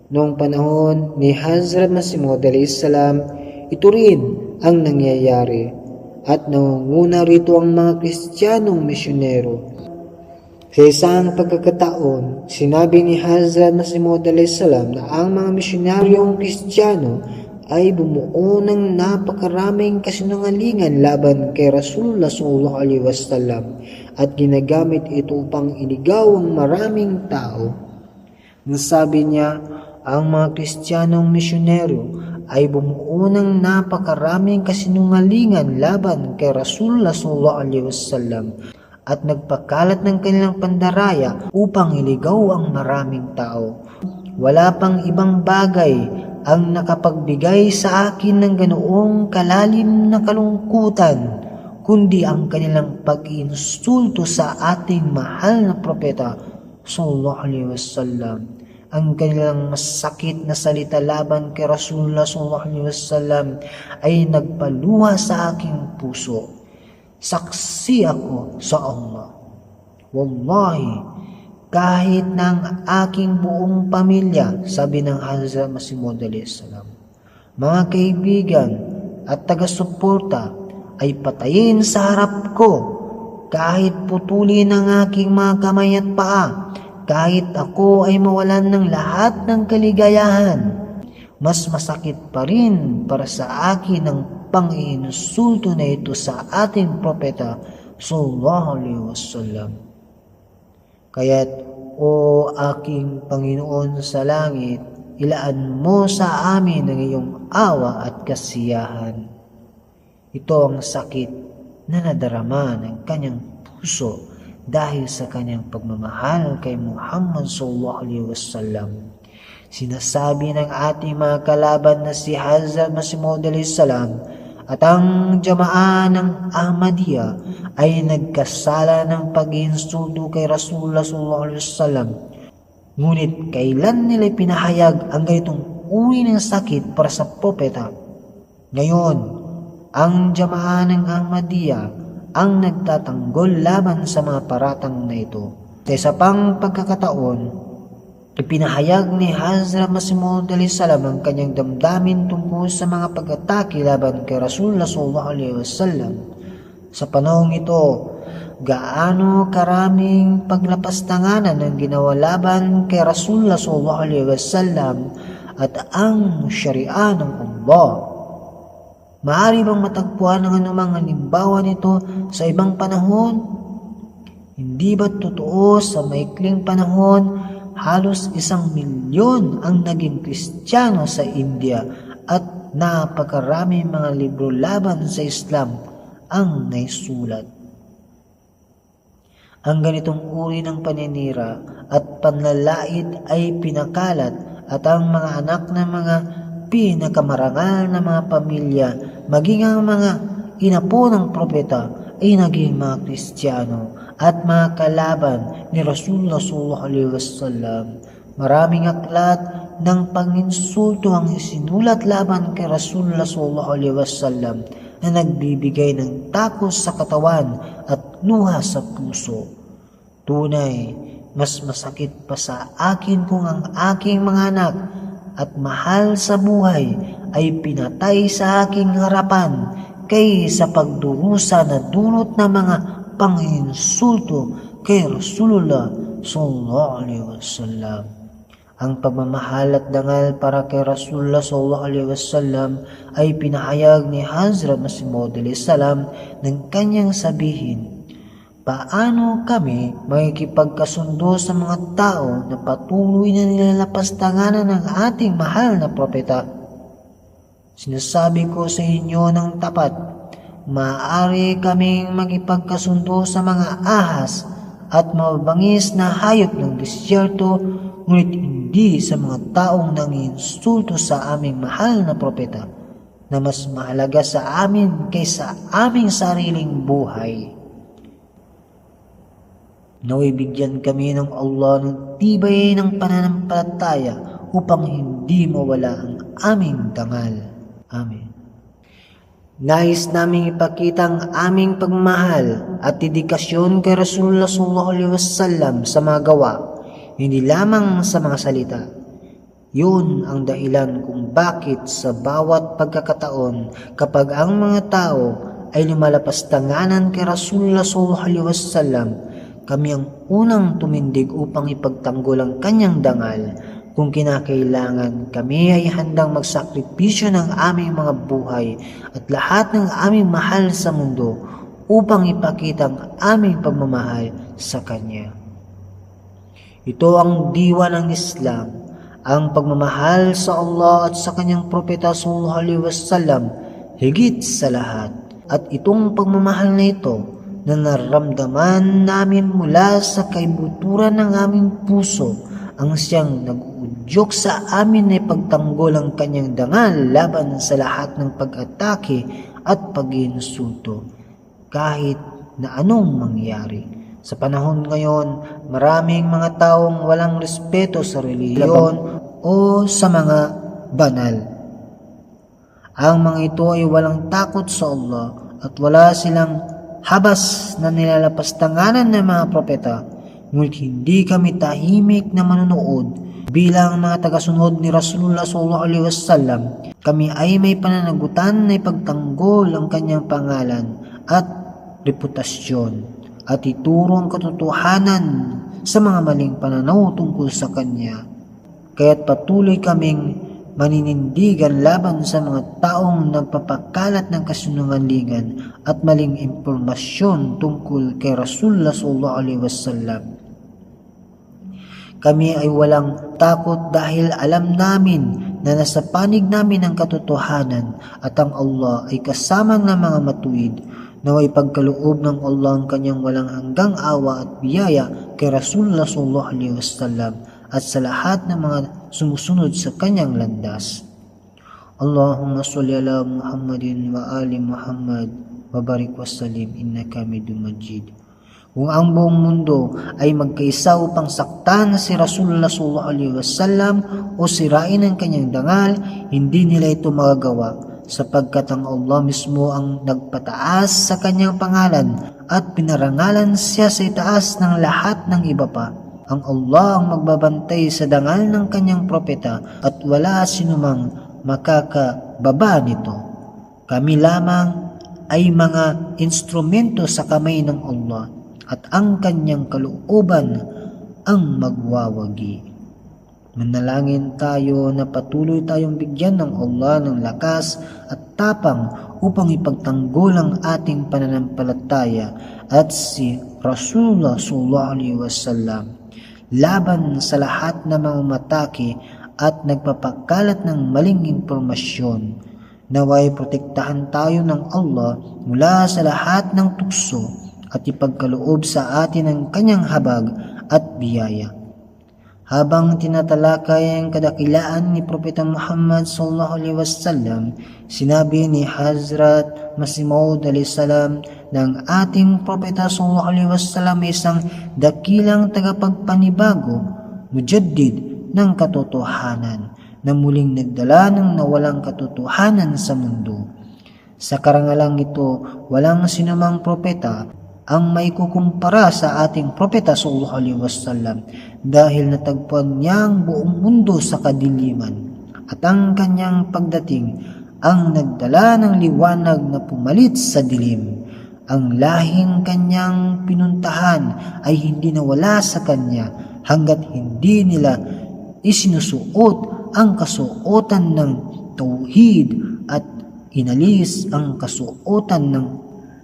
Speaker 3: Noong panahon ni Hazrat Masih Maud alayhis salam, ito rin ang nangyayari at nangunguna rito ang mga Kristiyanong misyonero. Sa isang pagkakataon, sinabi ni Hazrat Masih Maud alayhis salam na ang mga misyonaryong Kristiyano ay bumuo ng napakaraming kasinungalingan laban kay Rasulullah sallallahu alaihi wasallam at ginagamit ito upang iligaw ang maraming tao. Nasabi niya, ang mga Kristiyanong misyonero ay bumuo ng napakaraming kasinungalingan laban kay Rasulullah sallallahu alaihi wasallam at nagpakalat ng kanilang pandaraya upang iligaw ang maraming tao. Wala pang ibang bagay ang nakapagbigay sa akin ng ganoong kalalim na kalungkutan, kundi ang kanilang pag-insulto sa ating mahal na propeta sallallahu alaihi wasallam. Ang kanilang masakit na salita laban kay Rasulullah sallallahu alaihi wasallam ay nagpaluha sa aking puso. Saksi ako sa Allah. Wallahi, kahit ng aking buong pamilya, sabi ng Hazrat Masih Maud alayhis salam, mga kaibigan at taga-suporta ay patayin sa harap ko, kahit putulin ang aking mga kamay at paa, kahit ako ay mawalan ng lahat ng kaligayahan. Mas masakit pa rin para sa akin ang pang-iinsulto na ito sa ating propeta sallallahu alaihi wasallam. Kaya't, o aking Panginoon sa langit, ilaan mo sa amin ang iyong awa at kasiyahan. Ito ang sakit na nadarama ng kanyang puso dahil sa kanyang pagmamahal kay Muhammad sallallahu alaihi wasallam. Sinasabi ng ating mga kalaban na si Hazrat Masih Maud alayhis salam at ang Jama'ah ng Ahmadiyya ay nagkasala ng pag-iinsulto kay Rasulullah sallallahu alaihi wasallam. Ngunit kailan nila pinahayag ang ganitong uri ng sakit para sa propeta? Ngayon, ang Jama'ah ng Ahmadiyya ang nagtatanggol laban sa mga paratang na ito. Sa isa pang pagkakataon, ipinahayag ni Hazrat Masih Maud alayhis salam ang kanyang damdamin tungkol sa mga pag-atake laban kay Rasulullah sallallahu alaihi wasallam. Sa panahong ito, gaano karaming paglapastanganan ang ginawa laban kay Rasulullah sallallahu alaihi wasallam at ang Sharia ng Allah. Maaari bang matagpuan ang anumang halimbawa nito sa ibang panahon? Hindi ba totoo sa maikling panahon, halos 1 milyon ang naging Kristiyano sa India at napakaraming mga libro laban sa Islam ang naisulat? Ang ganitong uri ng paninira at panlalait ay pinakalat at ang mga anak ng mga pinakamarangal na mga pamilya, maging ang mga inapo ng propeta ay naging mga Kristiyano at mga kalaban ni Rasulullah sallallahu alaihi wasallam. Maraming aklat ng panginsulto ang isinulat laban kay Rasulullah sallallahu alaihi wasallam na nagbibigay ng takos sa katawan at luha sa puso. Tunay, mas masakit pa sa akin kung ang aking mga anak at mahal sa buhay ay pinatay sa aking harapan kaysa pagdurusa na dulot ng mga panginsulto kay Rasulullah sallallahu alaihi wasallam. Ang pagmamahal at dangal para kay Rasulullah sallallahu alaihi wasallam ay pinahayag ni Hazrat Masih Maud alayhis salam ng kanyang sabihin, Paano kami makikipagkasundo sa mga tao na patuloy na nilalapastanganan ng ating mahal na propeta? Sinasabi ko sa inyo ng tapat, maaari kaming makipagkasundo sa mga ahas at mababangis na hayop ng disyerto, ngunit hindi sa mga taong nanginsulto sa aming mahal na propeta na mas mahalaga sa amin kaysa aming sariling buhay. Naway bigyan kami ng Allah ng tibay ng pananampalataya upang hindi mawala ang aming dangal. Amen. Nais naming ipakita ang aming pagmamahal at dedikasyon kay Rasulullah SAW sa mga gawa, hindi lamang sa mga salita. Yun ang dahilan kung bakit sa bawat pagkakataon kapag ang mga tao ay lumalapastanganan kay Rasulullah SAW, kami ang unang tumindig upang ipagtanggol ang kanyang dangal. Kung kinakailangan, kami ay handang magsakripisyo ng aming mga buhay at lahat ng aming mahal sa mundo upang ipakita ang aming pagmamahal sa Kanya. Ito ang diwa ng Islam, ang pagmamahal sa Allah at sa Kanyang Propeta sallallahu alaihi wasallam higit sa lahat. At itong pagmamahal na ito na naramdaman namin mula sa kaibuturan ng aming puso ang siyang nag-uudyok sa amin na ipagtanggol ang kanyang dangal laban sa lahat ng pag-atake at pag-insulto kahit na anong mangyari. Sa panahon ngayon, maraming mga taong walang respeto sa relihiyon o sa mga banal. Ang mga ito ay walang takot sa Allah at wala silang habas na nilalapastanganan ng mga propeta, ngunit hindi kami tahimik na manonood. Bilang mga tagasunod ni Rasulullah SAW, kami ay may pananagutan na ipagtanggol ang kanyang pangalan at reputasyon at ituro ang katotohanan sa mga maling pananaw tungkol sa kanya. Kaya't patuloy kaming maninindigan laban sa mga taong nagpapakalat ng kasinungalingan at maling impormasyon tungkol kay Rasulullah SAW. Kami ay walang takot dahil alam namin na nasa panig namin ang katotohanan at ang Allah ay kasama ng mga matuwid. Naway pagkaloob ng Allah ang kanyang walang hanggang awa at biyaya kay Rasulullah SAW at sa lahat ng mga sumusunod sa kanyang landas. Allahumma salli ala Muhammadin wa ali Muhammad wa barik wa sallim innaka Hamidum Majid. Kung ang buong mundo ay magkaisa upang saktan si Rasulullah SAW o sirain ang kanyang dangal, hindi nila ito magagawa sapagkat ang Allah mismo ang nagpataas sa kanyang pangalan at pinarangalan siya sa itaas ng lahat ng iba pa. Ang Allah ang magbabantay sa dangal ng kanyang propeta at wala sinumang makakababa nito. Kami lamang ay mga instrumento sa kamay ng Allah at ang kanyang kalooban ang magwawagi. Manalangin tayo na patuloy tayong bigyan ng Allah ng lakas at tapang upang ipagtanggol ang ating pananampalataya at si Rasulullah SAW laban sa lahat ng mga matake at nagpapakalat ng maling impormasyon. Naway protektahan tayo ng Allah mula sa lahat ng tukso at ipagkaloob sa atin ang kanyang habag at biyaya. Habang tinatalakay ang kadakilaan ni Propeta Muhammad SAW, sinabi ni Hazrat Masih Maud salam ng ating Propeta SAW ay isang dakilang tagapagpanibago, mujaddid ng katotohanan, na muling nagdala ng nawalang katotohanan sa mundo. Sa karangalang ito, walang sinumang propeta ang may kukumpara sa ating Propeta SAW dahil natagpuan niya ang buong mundo sa kadiliman at ang kanyang pagdating ang nagdala ng liwanag na pumalit sa dilim. Ang lahing kanyang pinuntahan ay hindi nawala sa kanya hanggat hindi nila isinusuot ang kasuotan ng tauhid at inalis ang kasuotan ng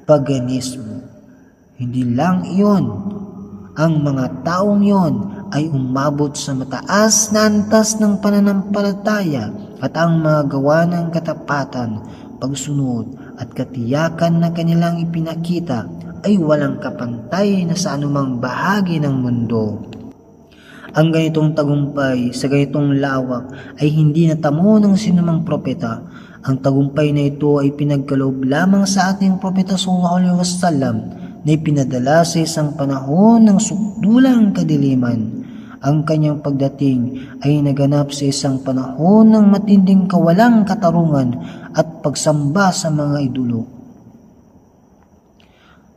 Speaker 3: paganismo. Hindi lang iyon, ang mga taong iyon ay umabot sa mataas na antas ng pananampalataya at ang mga gawa ng katapatan, pagsunod at katiyakan na kanilang ipinakita ay walang kapantay na sa anumang bahagi ng mundo. Ang ganitong tagumpay sa ganitong lawak ay hindi natamo ng sinumang propeta. Ang tagumpay na ito ay pinagkaloob lamang sa ating propeta sallallahu alaihi wasallam na ipinadala sa isang panahon ng sukdulang kadiliman. Ang kanyang pagdating ay naganap sa isang panahon ng matinding kawalang katarungan at pagsamba sa mga idolo.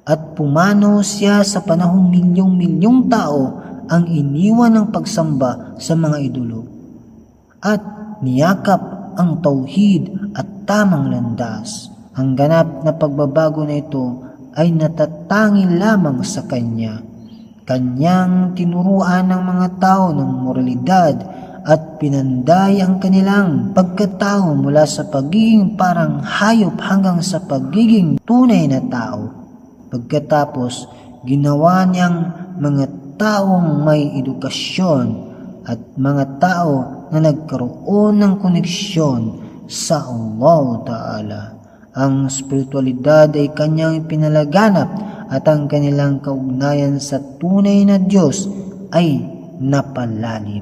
Speaker 3: At pumanaw siya sa panahong milyong-milyong tao ang iniwan ng pagsamba sa mga idolo at niyakap ang tauhid at tamang landas. Ang ganap na pagbabago na ito ay natatangi lamang sa kanya. Kanyang tinuruan ng mga tao ng moralidad at pinanday ang kanilang pagkatao mula sa pagiging parang hayop hanggang sa pagiging tunay na tao. Pagkatapos, ginawa niyang mga taong may edukasyon at mga tao na nagkaroon ng koneksyon sa Allah Ta'ala. Ang spiritualidad ay kanyang pinalaganap at ang kanilang kaugnayan sa tunay na Diyos ay napalalim.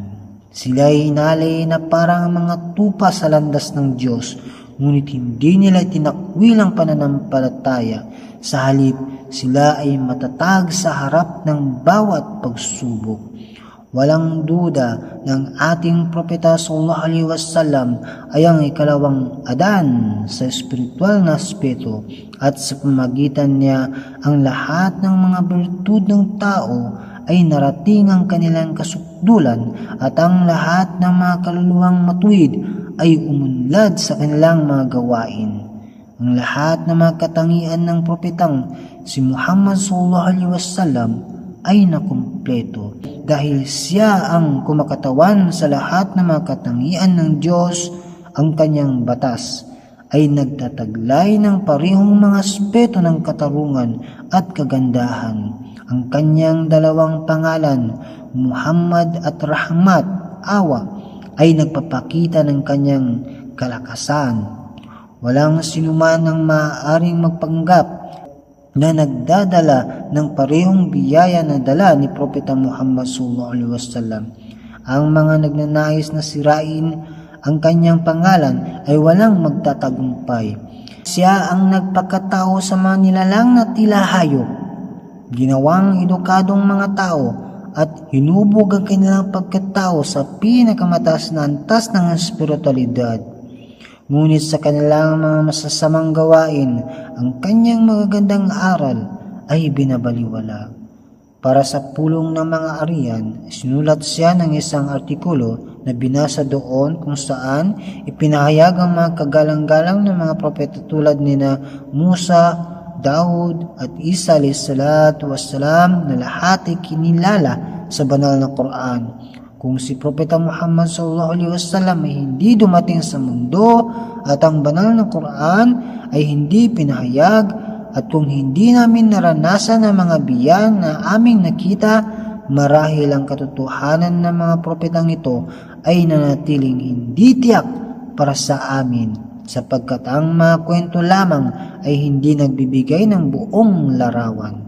Speaker 3: Sila ay inalay na parang mga tupa sa landas ng Diyos, ngunit hindi nila tinakwil ang pananampalataya. Sa halip, sila ay matatag sa harap ng bawat pagsubok. Walang duda ng ating propeta sallallahu alaihi wasallam ay ang ikalawang Adan sa espiritual na aspeto at sa pamagitan niya ang lahat ng mga bertud ng tao ay narating ang kanilang kasukdulan at ang lahat ng mga kaluluwang matuwid ay umunlad sa kanilang mga gawain. Ang lahat ng mga katangian ng propetang si Muhammad sallallahu alaihi wasallam ay nakumpleto dahil siya ang kumakatawan sa lahat ng mga katangian ng Diyos. Ang kanyang batas ay nagtataglay ng parehong mga aspeto ng katarungan at kagandahan. Ang kanyang dalawang pangalan, Muhammad at Rahmat, awa, ay nagpapakita ng kanyang kalakasan. Walang sinuman ang maaaring magpanggap na nagdadala ng parehong biyaya na dala ni Propeta Muhammad sallallahu alaihi wasallam. Ang mga nagnanais na sirain ang kanyang pangalan ay walang magtatagumpay. Siya ang nagpakatao sa mga nilalang na tila hayop, ginawang edukadong mga tao at hinubog ang kanilang pagkatao sa pinakamataas na antas ng espiritualidad. Ngunit sa kanilang mga masasamang gawain, ang kanyang magagandang aral ay binabaliwala. Para sa pulong ng mga Aryan, sinulat siya ng isang artikulo na binasa doon kung saan ipinahayag ang mga kagalang-galang ng mga propeta tulad nina Musa, Daud at Isa alayhis salatu wassalam na lahat ay kinilala sa banal na Quran. Kung si Propeta Muhammad sallallahu alaihi wasallam ay hindi dumating sa mundo at ang banal na Quran ay hindi pinahayag at kung hindi namin naranasan ang mga biyan na aming nakita, marahil ang katotohanan ng mga propetang ito ay nanatiling hindi tiyak para sa amin sapagkat ang mga kwento lamang ay hindi nagbibigay ng buong larawan.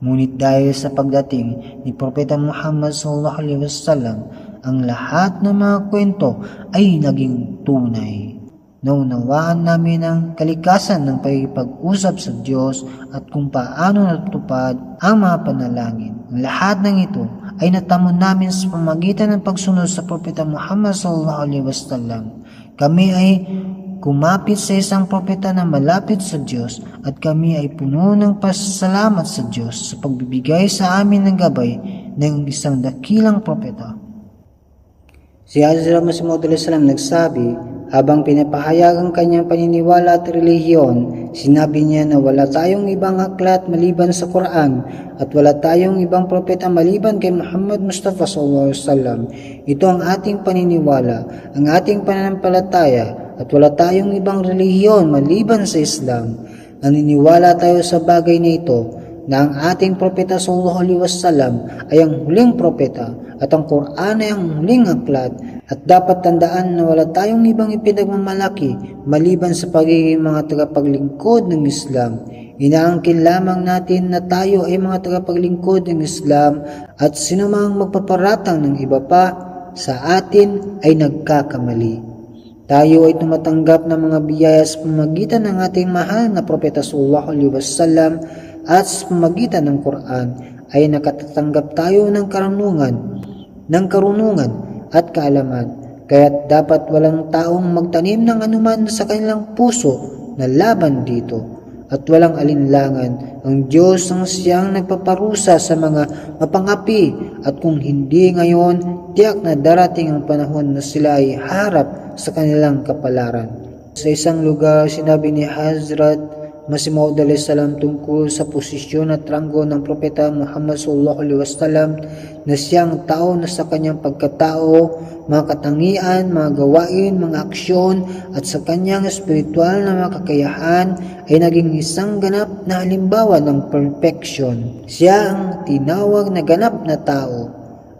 Speaker 3: Ngunit dahil sa pagdating ni Propeta Muhammad sallallahu alaihi wasallam, ang lahat ng mga kwento ay naging tunay. Naunawaan namin ang kalikasan ng pagkipag-usap sa Diyos at kung paano natutupad ang mga panalangin. Ang lahat ng ito ay natamo namin sa pamagitan ng pagsunod sa Propeta Muhammad sallallahu alaihi wasallam. Kami ay kumapit sa isang propeta na malapit sa Diyos at kami ay puno ng pasasalamat sa Diyos sa pagbibigay sa amin ng gabay ng isang dakilang propeta. Si Hazrat Masih Maud nagsabi, habang pinapahayag ang kanyang paniniwala at relihiyon, sinabi niya na wala tayong ibang aklat maliban sa Quran at wala tayong ibang propeta maliban kay Muhammad Mustafa sallallahu alaihi wasallam. Ito ang ating paniniwala, ang ating pananampalataya at wala tayong ibang relihiyon maliban sa Islam. Naniniwala tayo sa bagay na ito na ang ating propeta sallallahu alaihi wasallam ay ang huling propeta at ang Quran ay ang huling aklat, at dapat tandaan na wala tayong ibang ipinagmamalaki maliban sa pagiging mga tagapaglingkod ng Islam. Inaangkin lamang natin na tayo ay mga tagapaglingkod ng Islam, at sinumang magpaparatang ng iba pa sa atin ay nagkakamali. Tayo ay tumatanggap ng mga biyaya sa pamamagitan ng ating mahal na propeta sallallahu alaihi wasallam, at sa pamamagitan ng Quran ay nakatatanggap tayo ng karunungan at kaalaman. Kaya't dapat walang taong magtanim ng anuman sa kanilang puso na laban dito, at walang alinlangan ang Diyos ang siyang nagpaparusa sa mga mapangapi, at kung hindi ngayon, tiyak na darating ang panahon na sila ay harap sa kanilang kapalaran. Sa isang lugar, sinabi ni Hazrat Masih Maud salam tungkol sa posisyon at ranggo ng propeta Muhammad sallallahu alaihi wasallam na siyang tao na sa kanyang pagkatao, mga katangian, mga gawain, mga aksyon at sa kanyang espiritual na mga kakayahan ay naging isang ganap na halimbawa ng perfection. Siya ang tinawag na ganap na tao,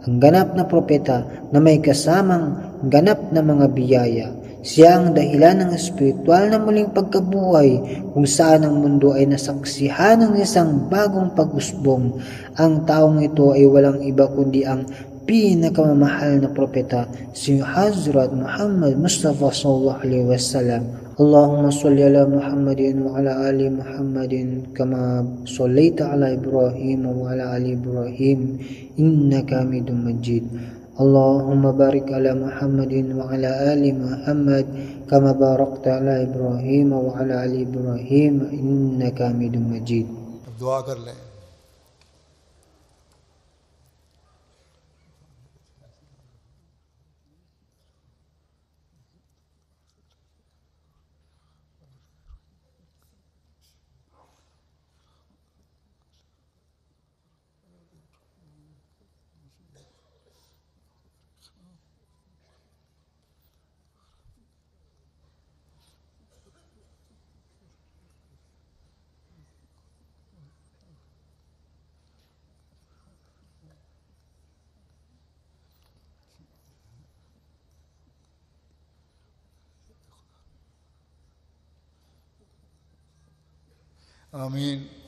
Speaker 3: ang ganap na propeta na may kasamang ganap na mga biyaya. Siya ang dahilan ng espiritual na muling pagkabuhay kung saan ang mundo ay nasaksihan ng isang bagong pag-usbong. Ang taong ito ay walang iba kundi ang pinakamamahal na propeta, si Hazrat Muhammad Mustafa sallallahu alaihi wasallam. Allahumma salli ala Muhammadin wa ala ali Muhammadin kama sallaita ala Ibrahim wa ala ali Ibrahim innaka Hamidum Majid. Allahumma barik ala Muhammadin wa ala ali Muhammad kama barakta ala Ibrahim wa ala ali Ibrahim innaka Hamidum Majid.
Speaker 2: अब दुआ कर लें। आमीन।